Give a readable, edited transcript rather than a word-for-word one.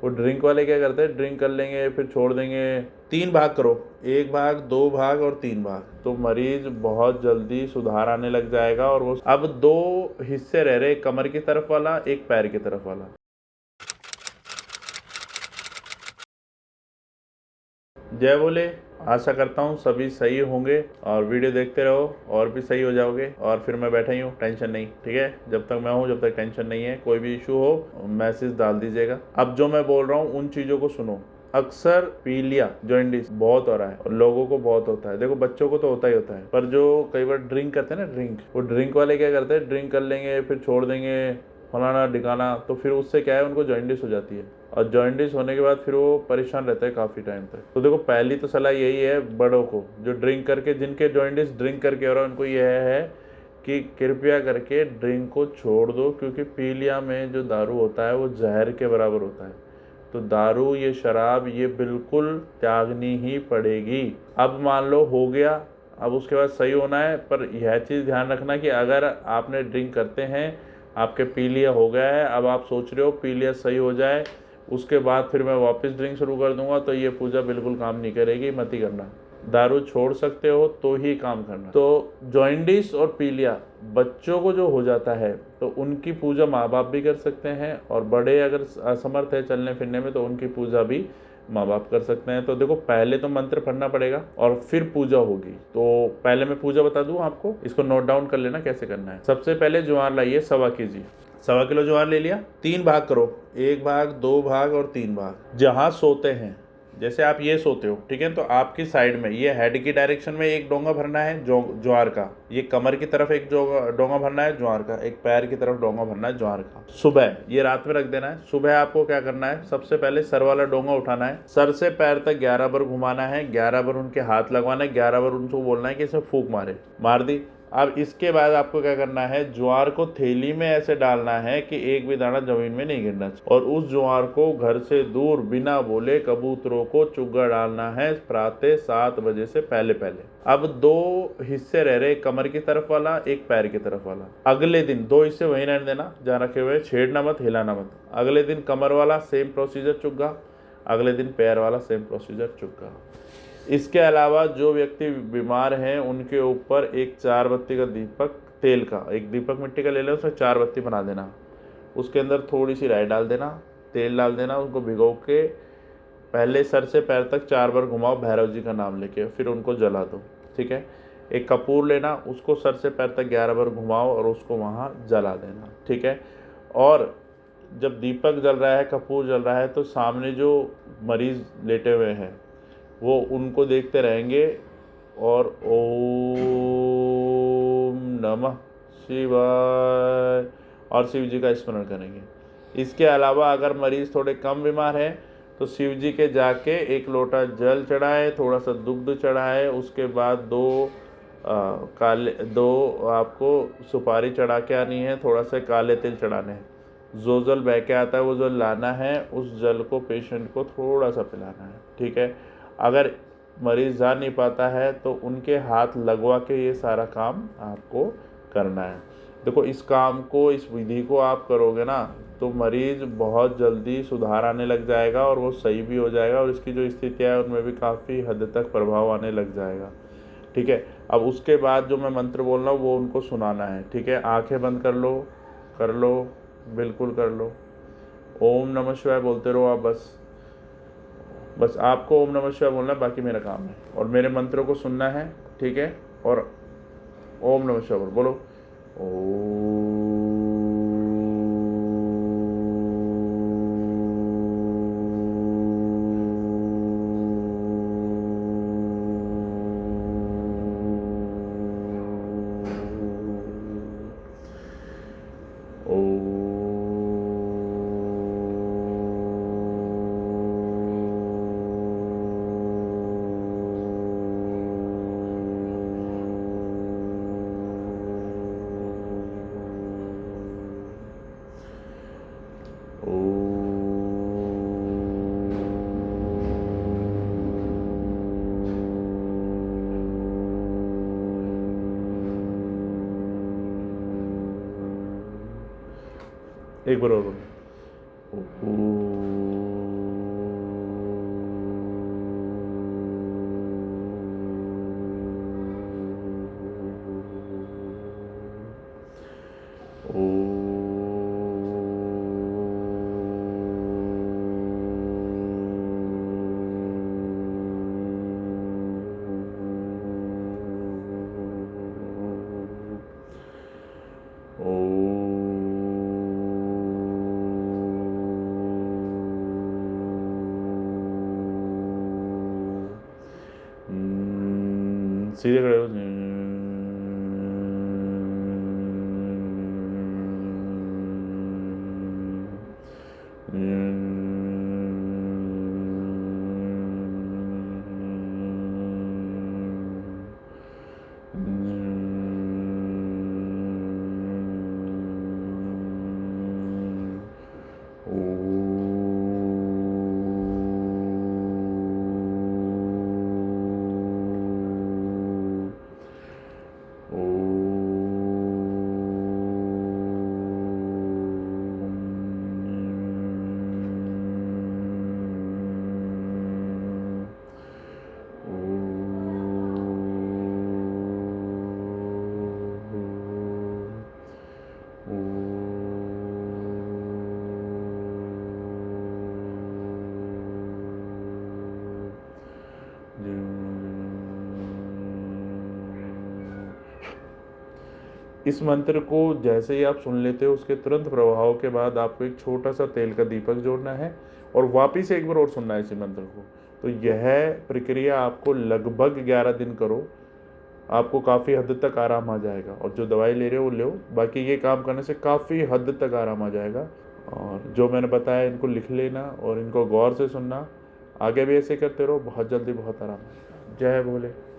वो ड्रिंक वाले क्या करते हैं, ड्रिंक कर लेंगे फिर छोड़ देंगे। 3 भाग करो, 1 भाग, 2 भाग और 3 भाग, तो मरीज बहुत जल्दी सुधार आने लग जाएगा। और वो अब 2 हिस्से रह रहे, एक कमर की तरफ वाला, एक पैर की तरफ वाला। जय बोले। आशा करता हूँ सभी सही होंगे और वीडियो देखते रहो और भी सही हो जाओगे। और फिर मैं बैठा ही हूँ, टेंशन नहीं, ठीक है। जब तक मैं हूँ जब तक टेंशन नहीं है। कोई भी इशू हो मैसेज डाल दीजिएगा। अब जो मैं बोल रहा हूँ उन चीज़ों को सुनो। अक्सर पीलिया जॉइंडिस बहुत हो रहा है और लोगों को बहुत होता है। देखो बच्चों को तो होता ही होता है, पर जो कई बार ड्रिंक करते हैं ना, ड्रिंक, वो ड्रिंक वाले क्या करते हैं, ड्रिंक कर लेंगे फिर छोड़ देंगे, फलाना ढिकाना, तो फिर उससे क्या है, उनको जॉइंडिस हो जाती है। और जॉइंडिस होने के बाद फिर वो परेशान रहता है काफ़ी टाइम तक। तो देखो पहली तो सलाह यही है बड़ों को, जो ड्रिंक करके, जिनके जॉइंडिस ड्रिंक करके हो रहा है, उनको यह है कि कृपया करके ड्रिंक को छोड़ दो। क्योंकि पीलिया में जो दारू होता है वो जहर के बराबर होता है। तो दारू, ये शराब, ये बिल्कुल त्यागनी ही पड़ेगी। अब मान लो हो गया, अब उसके बाद सही होना है। पर यह चीज़ ध्यान रखना कि अगर आपने ड्रिंक करते हैं, आपके पीलिया हो गया है, अब आप सोच रहे हो पीलिया सही हो जाए उसके बाद फिर मैं वापस ड्रिंक शुरू कर दूंगा, तो ये पूजा बिल्कुल काम नहीं करेगी, मत ही करना। दारू छोड़ सकते हो तो ही काम करना। तो जॉइंडिस और पीलिया बच्चों को जो हो जाता है तो उनकी पूजा माँ बाप भी कर सकते हैं, और बड़े अगर असमर्थ है चलने फिरने में तो उनकी पूजा भी माँ बाप कर सकते हैं। तो देखो पहले तो मंत्र पढ़ना पड़ेगा और फिर पूजा होगी। तो पहले मैं पूजा बता दूं आपको, इसको नोट डाउन कर लेना कैसे करना है। सबसे पहले ज्वार लाइए 1.25 kg, 1.25 किलो ज्वार ले लिया। 3 भाग करो, 1 भाग, 2 भाग और 3 भाग। जहाँ सोते हैं, जैसे आप ये सोते हो, ठीक है, तो आपकी साइड में, ये हेड की डायरेक्शन में एक डोंगा भरना है ज्वार का, ये कमर की तरफ एक डोंगा भरना है ज्वार का, एक पैर की तरफ डोंगा भरना है ज्वार का। सुबह ये रात में रख देना है। सुबह आपको क्या करना है, सबसे पहले सर वाला डोंगा उठाना है, सर से पैर तक 11 बार घुमाना है, 11 बार उनके हाथ लगवाना है, 11 बार उनको बोलना है कि इसे फूंक मारे। मार दी। अब इसके बाद आपको क्या करना है, ज्वार को थैली में ऐसे डालना है कि एक भी दाना जमीन में नहीं गिरना चाहिए, और उस ज्वार को घर से दूर बिना बोले कबूतरों को चुग्गा डालना है प्रातः 7 बजे से पहले पहले। अब 2 हिस्से रह रहे, कमर की तरफ वाला, एक पैर की तरफ वाला। अगले दिन 2 हिस्से वहीं रहने देना जहाँ रखे हुए, छेड़ना मत, हिलाना मत। अगले दिन कमर वाला सेम प्रोसीजर चुग्गा, अगले दिन पैर वाला सेम प्रोसीजर चुग्गा। इसके अलावा जो व्यक्ति बीमार हैं उनके ऊपर एक 4 बत्ती का दीपक, तेल का एक दीपक मिट्टी का ले लेना, उसमें 4 बत्ती बना देना, उसके अंदर थोड़ी सी राई डाल देना, तेल डाल देना, उनको भिगो के पहले सर से पैर तक 4 बार घुमाओ भैरव जी का नाम लेके, फिर उनको जला दो, ठीक है। एक कपूर लेना, उसको सर से पैर तक 11 बार घुमाओ और उसको वहाँ जला देना, ठीक है। और जब दीपक जल रहा है, कपूर जल रहा है, तो सामने जो मरीज लेटे हुए हैं वो उनको देखते रहेंगे और ओम नमः शिवाय और शिव जी का स्मरण करेंगे। इसके अलावा अगर मरीज़ थोड़े कम बीमार हैं तो शिव जी के जाके 1 लोटा जल चढ़ाए, थोड़ा सा दुग्ध चढ़ाए, उसके बाद 2 आपको सुपारी चढ़ा के आनी है, थोड़ा सा काले तिल चढ़ाने हैं। जो जल बह के आता है वो जल लाना है, उस जल को पेशेंट को थोड़ा सा पिलाना है, ठीक है। अगर मरीज़ जा नहीं पाता है तो उनके हाथ लगवा के ये सारा काम आपको करना है। देखो इस काम को, इस विधि को आप करोगे ना तो मरीज़ बहुत जल्दी सुधार आने लग जाएगा और वो सही भी हो जाएगा, और इसकी जो स्थितियाँ है उनमें भी काफ़ी हद तक प्रभाव आने लग जाएगा, ठीक है। अब उसके बाद जो मैं मंत्र बोल रहा हूँ वो उनको सुनाना है, ठीक है। आंखें बंद कर लो, बिल्कुल कर लो। ओम नमः शिवाय बोलते रहो आप, बस आपको ओम नमः शिवाय बोलना है, बाकी मेरा काम है और मेरे मंत्रों को सुनना है, ठीक है। और ओम नमः शिवाय बोलो। एक बार और बोलो। सीधे खड़े हो। इस मंत्र को जैसे ही आप सुन लेते हो उसके तुरंत प्रभाव के बाद आपको एक छोटा सा तेल का दीपक जोड़ना है और वापिस एक बार और सुनना है इसी मंत्र को। तो यह प्रक्रिया आपको लगभग 11 दिन करो, आपको काफ़ी हद तक आराम आ जाएगा। और जो दवाई ले रहे हो वो लो, बाकी ये काम करने से काफ़ी हद तक आराम आ जाएगा। और जो मैंने बताया इनको लिख लेना और इनको गौर से सुनना, आगे भी ऐसे करते रहो, बहुत जल्दी बहुत आराम आएगा। जय भोले।